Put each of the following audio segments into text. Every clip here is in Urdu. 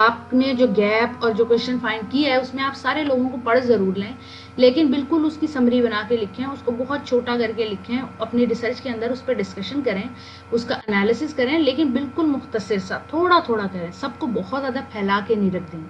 آپ نے جو گیپ اور جو کوشچن فائنڈ کیا ہے اس میں آپ سارے لوگوں کو پڑھ ضرور لیں، لیکن بالکل اس کی سمری بنا کے لکھیں، اس کو بہت چھوٹا کر کے لکھیں، اپنی ریسرچ کے اندر اس پہ ڈسکشن کریں، اس کا انالیسس کریں، لیکن بالکل مختصر سا تھوڑا تھوڑا کریں، سب کو بہت زیادہ پھیلا کے نہیں رکھ دیں۔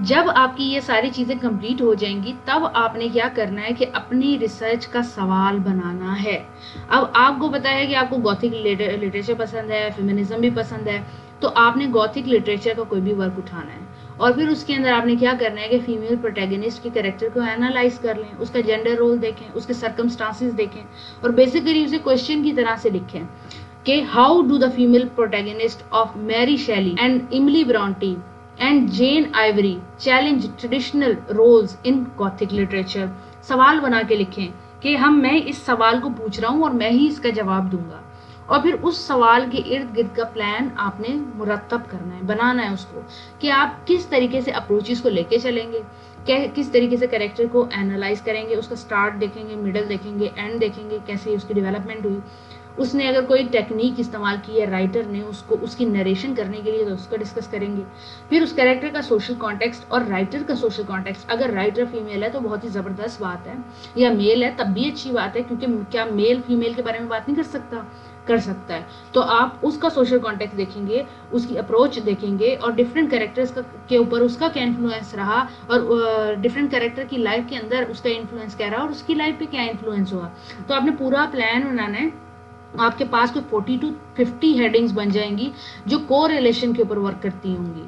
جب آپ کی یہ ساری چیزیں کمپلیٹ ہو جائیں گی تب آپ نے کیا کرنا ہے کہ اپنی ریسرچ کا سوال بنانا ہے۔ اب آپ کو پتا ہے کہ آپ کو گوتھک لٹریچر پسند ہے، فیمنزم بھی پسند ہے، تو آپ نے گوتھک لٹریچر کا کوئی بھی ورک اٹھانا ہے اور پھر اس کے اندر آپ نے کیا کرنا ہے کہ فیمیل پروٹیگنسٹ کے کریکٹر کو اینالائز کر لیں، اس کا جینڈر رول دیکھیں، اس کے سرکمسٹانسز دیکھیں اور بیسیکلی اسے کوشچن کی طرح سے لکھیں کہ how do the female protagonist of Mary Shelley and Emily Bronte and Jane Eyre challenge traditional roles in gothic literature. سوال بنا کے لکھیں کہ میں اس سوال کو پوچھ رہا ہوں اور میں ہی اس کا جواب دوں گا، اور پھر اس سوال کے ارد گرد کا پلان آپ نے مرتب کرنا ہے، بنانا ہے اس کو کہ آپ کس طریقے سے اپروچز کو لے کے چلیں گے، کس طریقے سے کریکٹر کو اینالائز کریں گے، اس کا سٹارٹ دیکھیں گے، مڈل دیکھیں گے، اینڈ دیکھیں گے، کیسے اس کی ڈیولپمنٹ ہوئی، اس نے اگر کوئی ٹیکنیک استعمال کی ہے رائٹر نے اس کی نریشن کرنے کے لیے تو اس کو ڈسکس کریں گے، پھر اس کریکٹر کا سوشل کانٹیکسٹ اور رائٹر کا سوشل کانٹیکسٹ، اگر رائٹر فیمیل ہے تو بہت ہی زبردست بات ہے، یا میل ہے تب بھی اچھی بات ہے، کیونکہ کیا میل فیمیل کے بارے میں بات نہیں کر سکتا ہے، تو آپ اس کا سوشل کانٹیکٹ دیکھیں گے، اس کی اپروچ دیکھیں گے اور ڈفرینٹ کریکٹرز کے اوپر اس کا کیا انفلوئنس رہا اور ڈفرینٹ کریکٹر کی لائف کے اندر اس کا انفلوئنس کیا رہا اور اس کی لائف پہ کیا انفلوئنس ہوا، تو آپ نے پورا پلان بنانا ہے۔ آپ کے پاس کوئی 40 to 50 ہیڈنگز بن جائیں گی جو کو ریلیشن کے اوپر ورک کرتی ہوں گی۔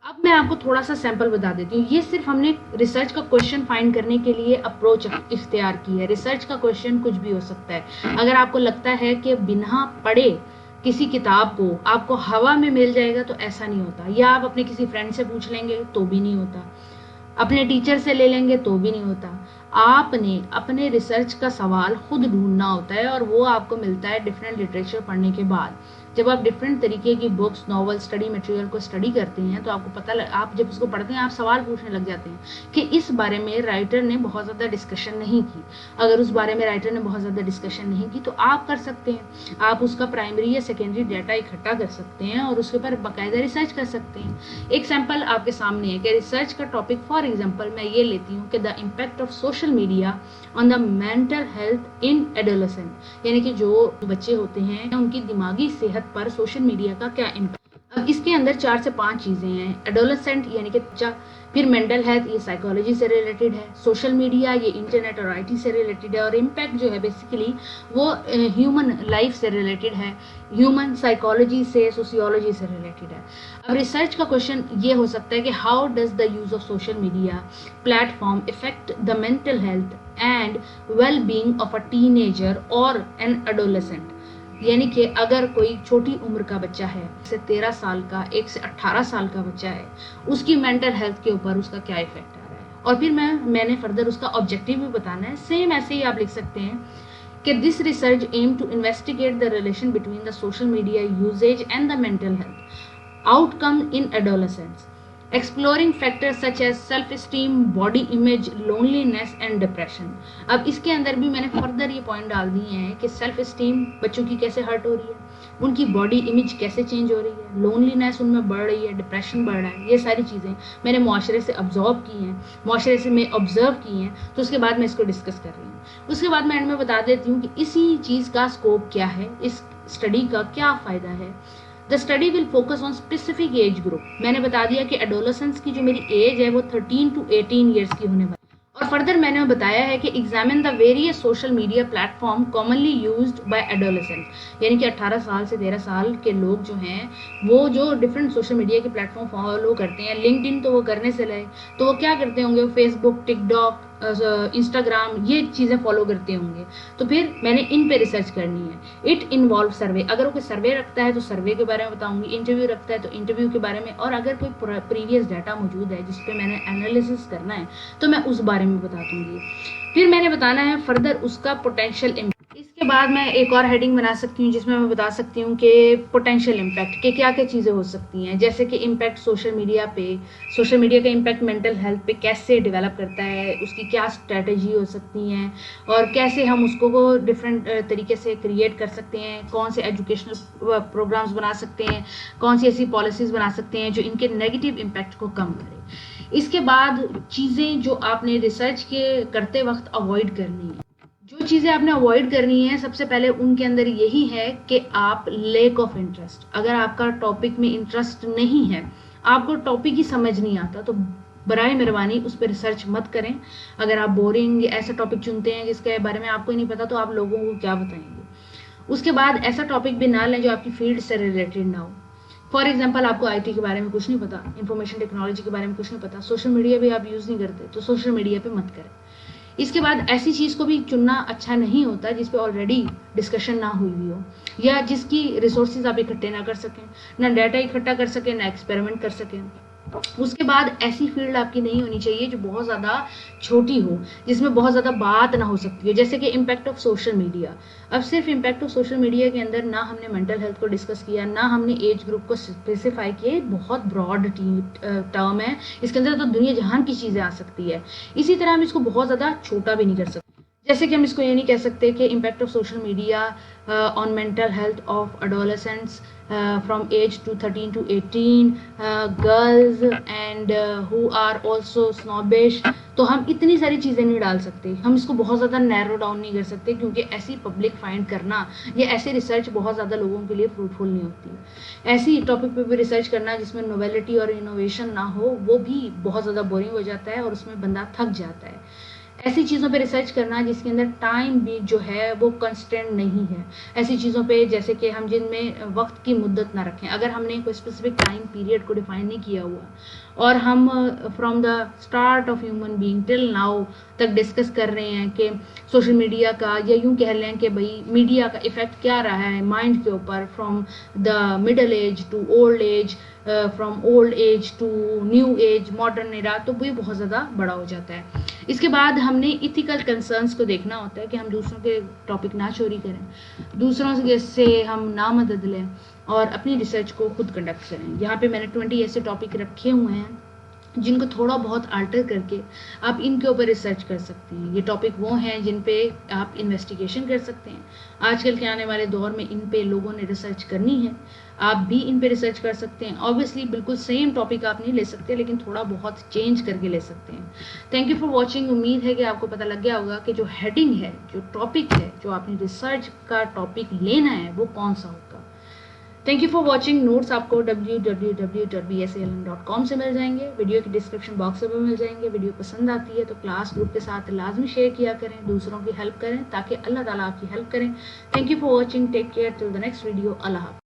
اب میں آپ کو تھوڑا سا سیمپل بتا دیتی ہوں، یہ صرف ہم نے ریسرچ کا کوشچن فائنڈ کرنے کے لیے اپروچ اختیار کی ہے۔ ریسرچ کا کوشچن کچھ بھی ہو سکتا ہے، اگر آپ کو لگتا ہے کہ بنا پڑھے کسی کتاب کو آپ کو ہوا میں مل جائے گا تو ایسا نہیں ہوتا، یا آپ اپنے کسی فرینڈ سے پوچھ لیں گے تو بھی نہیں ہوتا، اپنے ٹیچر سے لے لیں گے تو بھی نہیں ہوتا، آپ نے اپنے ریسرچ کا سوال خود ڈھونڈنا ہوتا ہے، اور وہ آپ کو ملتا ہے ڈفرینٹ لٹریچر پڑھنے کے بعد۔ جب آپ ڈفرینٹ طریقے کی بکس، ناول، اسٹڈی مٹیریل کو اسٹڈی کرتے ہیں تو آپ کو پتہ آپ جب اس کو پڑھتے ہیں آپ سوال پوچھنے لگ جاتے ہیں کہ اس بارے میں رائٹر نے بہت زیادہ ڈسکشن نہیں کی، اگر اس بارے میں رائٹر نے بہت زیادہ ڈسکشن نہیں کی تو آپ کر سکتے ہیں، آپ اس کا پرائمری یا سیکنڈری ڈیٹا اکٹھا کر سکتے ہیں اور اس کے اوپر باقاعدہ ریسرچ کر سکتے ہیں۔ ایک سیمپل آپ کے سامنے ہے کہ ریسرچ کا ٹاپک فار ایگزامپل میں یہ لیتی ہوں کہ the impact of social media on the mental health in adolescent, یعنی کہ جو بچے ہوتے ہیں ان کی دماغی صحت پر سوشل میڈیا کا کیا امپیکٹ۔ اب اس کے اندر 4 سے 5 چیزیں ہیں، ایڈولسنٹ یعنی کہ بچہ، پھر مینٹل ہیلتھ یہ سائیکالوجی سے ریلیٹڈ ہے، سوشل میڈیا یہ انٹرنیٹ اور IT سے ریلیٹڈ ہے، اور امپیکٹ جو ہے بیسیکلی وہ ہیومن لائف سے ریلیٹڈ ہے، ہیومن سائیکالوجی سے، سوسیولوجی سے ریلیٹڈ ہے۔ اب ریسرچ کا کوشچن یہ ہو سکتا ہے کہ how does the use of social media platform affect the mental health and well being of a teenager اور این ایڈولسنٹ، یعنی کہ اگر کوئی چھوٹی عمر کا بچہ ہے، 13 سال کا، 1 سے 18 سال کا بچہ ہے، اس کی مینٹل ہیلتھ کے اوپر اس کا کیا ایفیکٹ آ رہا ہے، اور پھر میں نے فردر اس کا آبجیکٹیو بھی بتانا ہے۔ سیم ایسے ہی آپ لکھ سکتے ہیں کہ this research aim to investigate the relation between the social media usage and the mental health outcome in adolescents, exploring factors such as self esteem, body image, loneliness and depression. اب اس کے اندر بھی میں نے فردر یہ پوائنٹ ڈال دیے ہیں کہ سیلف اسٹیم بچوں کی کیسے ہرٹ ہو رہی ہے، ان کی باڈی امیج کیسے چینج ہو رہی ہے، لونلینس ان میں بڑھ رہی ہے، ڈپریشن بڑھ رہا ہے، یہ ساری چیزیں میں نے معاشرے سے آبزرو کی ہیں، معاشرے سے میں آبزرو کی ہیں، تو اس کے بعد میں اس کو ڈسکس کر رہی ہوں۔ اس کے بعد میں اینڈ میں بتا دیتی ہوں کہ اسی چیز کا اسکوپ کیا ہے، اس اسٹڈی کا کیا فائدہ ہے۔ The study will focus on specific age group۔ میں نے بتا دیا کہ ایڈولسنس کی جو میری ایج ہے وہ 13 to 18 ایئرس کی ہونے والی، اور فردر میں نے بتایا ہے کہ examine the various social media plate form commonly used by adolescent, یعنی کہ 18 سال سے 13 سال کے لوگ جو ہیں وہ جو ڈفرینٹ سوشل میڈیا کے پلیٹ فارم فالو کرتے ہیں، لنکڈ ان تو وہ کرنے سے لائے تو وہ کیا کرتے ہوں گے، فیس بک، ٹک ٹاک، انسٹاگرام، یہ چیزیں فالو کرتے ہوں گے، تو پھر میں نے ان پہ ریسرچ کرنی ہے۔ اٹ انوالو سروے، اگر وہ کوئی سروے رکھتا ہے تو سروے کے بارے میں بتاؤں گی، انٹرویو رکھتا ہے تو انٹرویو کے بارے میں، اور اگر کوئی پریویس ڈیٹا موجود ہے جس پہ میں نے انالیسس کرنا ہے تو میں اس بارے میں بتا دوں گی۔ پھر میں نے بتانا ہے فردر اس کا پوٹینشیل امپیکٹ۔ اس کے کے بعد میں ایک اور ہیڈنگ بنا سکتی ہوں جس میں میں بتا سکتی ہوں کہ پوٹینشیل امپیکٹ کہ کیا کیا چیزیں ہو سکتی ہیں، جیسے کہ امپیکٹ سوشل میڈیا پہ، سوشل میڈیا کا امپیکٹ مینٹل ہیلتھ پہ کیسے ڈیولپ کرتا ہے، اس کی کیا اسٹریٹجی ہو سکتی ہیں، اور کیسے ہم اس کو ڈفرینٹ طریقے سے کریٹ کر سکتے ہیں، کون سے ایجوکیشنل پروگرامز بنا سکتے ہیں، کون سی ایسی پالیسیز بنا سکتے ہیں جو ان کے نیگیٹو امپیکٹ کو کم کرے۔ اس کے بعد چیزیں جو آپ نے ریسرچ کے کرتے وقت اوائڈ کرنی ہیں، جو چیزیں آپ نے اوائڈ کرنی ہیں سب سے پہلے ان کے اندر یہی ہے کہ آپ لیک آف انٹرسٹ، اگر آپ کا ٹاپک میں انٹرسٹ نہیں ہے، آپ کو ٹاپک ہی سمجھ نہیں آتا، تو برائے مہربانی اس پہ ریسرچ مت کریں۔ اگر آپ بورنگ ایسا ٹاپک چنتے ہیں جس کے بارے میں آپ کو ہی نہیں پتا تو آپ لوگوں کو کیا بتائیں گے۔ اس کے بعد ایسا ٹاپک بھی نہ لیں جو آپ کی فیلڈ سے ریلیٹڈ نہ ہو۔ فار ایگزامپل آپ کو آئی ٹی کے بارے میں کچھ نہیں پتا، انفارمیشن ٹیکنالوجی کے بارے میں کچھ نہیں پتا، سوشل میڈیا بھی آپ یوز نہیں کرتے، تو سوشل میڈیا پہ مت کریں۔ اس کے بعد ایسی چیز کو بھی چننا اچھا نہیں ہوتا جس پہ آلریڈی ڈسکشن نہ ہوئی ہوئی ہو، یا جس کی ریسورسز آپ اکٹھے نہ کر سکیں، نہ ڈیٹا اکٹھا کر سکیں، نہ ایکسپیریمنٹ کر سکیں۔ اس کے بعد ایسی فیلڈ آپ کی نہیں ہونی چاہیے جو بہت زیادہ چھوٹی ہو، جس میں بہت زیادہ بات نہ ہو سکتی ہو، جیسے کہ امپیکٹ آف سوشل میڈیا۔ اب صرف امپیکٹ آف سوشل میڈیا کے اندر نہ ہم نے مینٹل ہیلتھ کو ڈسکس کیا، نہ ہم نے ایج گروپ کو اسپیسیفائی کیا، بہت براڈ ٹرم ہے، اس کے اندر تو دنیا جہان کی چیزیں آ سکتی ہے۔ اسی طرح ہم اس کو بہت زیادہ چھوٹا بھی نہیں کر سکتے، جیسے کہ ہم اس کو یہ نہیں کہہ سکتے کہ impact of social media on mental health of adolescents from age 13 to 18 girls and who are also snobbish. تو ہم اتنی ساری چیزیں نہیں ڈال سکتے، ہم اس کو بہت زیادہ نیرو ڈاؤن نہیں کر سکتے، کیونکہ ایسی پبلک فائنڈ کرنا یا ایسے ریسرچ بہت زیادہ لوگوں کے لیے فروٹفل نہیں ہوتی۔ ایسی ٹاپک پہ بھی ریسرچ کرنا جس میں نوویلٹی اور انوویشن نہ ہو، وہ بھی بہت زیادہ بورنگ ہو جاتا ہے اور اس میں بندہ تھک جاتا ہے۔ ایسی چیزوں پہ ریسرچ کرنا جس کے اندر ٹائم بھی جو ہے وہ کنسٹینٹ نہیں ہے، ایسی چیزوں پہ جیسے کہ ہم جن میں وقت کی مدت نہ رکھیں۔ اگر ہم نے کوئی اسپیسیفک ٹائم پیریڈ کو ڈیفائن نہیں کیا ہوا اور ہم from the start of human being till now تک ڈسکس کر رہے ہیں کہ سوشل میڈیا کا، یا یوں کہہ لیں کہ بھائی میڈیا کا افیکٹ کیا رہا ہے مائنڈ کے اوپر from the middle age to old age, from old age to new age, modern era, تو وہ بہت زیادہ بڑا ہو جاتا ہے۔ اس کے بعد ہم نے ایتھیکل کنسرنس کو دیکھنا ہوتا ہے کہ ہم دوسروں کے ٹاپک نہ چوری کریں، دوسروں سے ہم نہ مدد لیں، اور اپنی ریسرچ کو خود کنڈکٹ کریں۔ یہاں پہ میں نے 20 ایسے ٹاپک رکھے ہوئے ہیں جن کو تھوڑا بہت آلٹر کر کے آپ ان کے اوپر ریسرچ کر سکتے ہیں۔ یہ ٹاپک وہ ہیں جن پہ آپ انویسٹیگیشن کر سکتے ہیں۔ آج کل کے آنے والے دور میں ان پہ لوگوں نے ریسرچ کرنی ہے، آپ بھی ان پہ ریسرچ کر سکتے ہیں۔ آبویسلی بالکل سیم ٹاپک آپ نہیں لے سکتے، لیکن تھوڑا بہت چینج کر کے لے سکتے ہیں۔ Thank you for watching. امید ہے کہ آپ کو پتہ لگ گیا ہوگا کہ جو ہیڈنگ ہے، جو ٹاپک ہے، جو آپ نے ریسرچ کا ٹاپک لینا ہے وہ کون سا ہوگا۔ Thank you for watching. Notes آپ کو www.bsaln.com سے مل جائیں گے، ویڈیو کی ڈسکرپشن باکس میں بھی مل جائیں گے۔ ویڈیو پسند آتی ہے تو کلاس گروپ کے ساتھ لازمی شیئر کیا کریں، دوسروں کی ہیلپ کریں تاکہ اللہ تعالیٰ آپ کی ہیلپ کریں۔ Thank you for watching, take care, till the next video, اللہ حافظ۔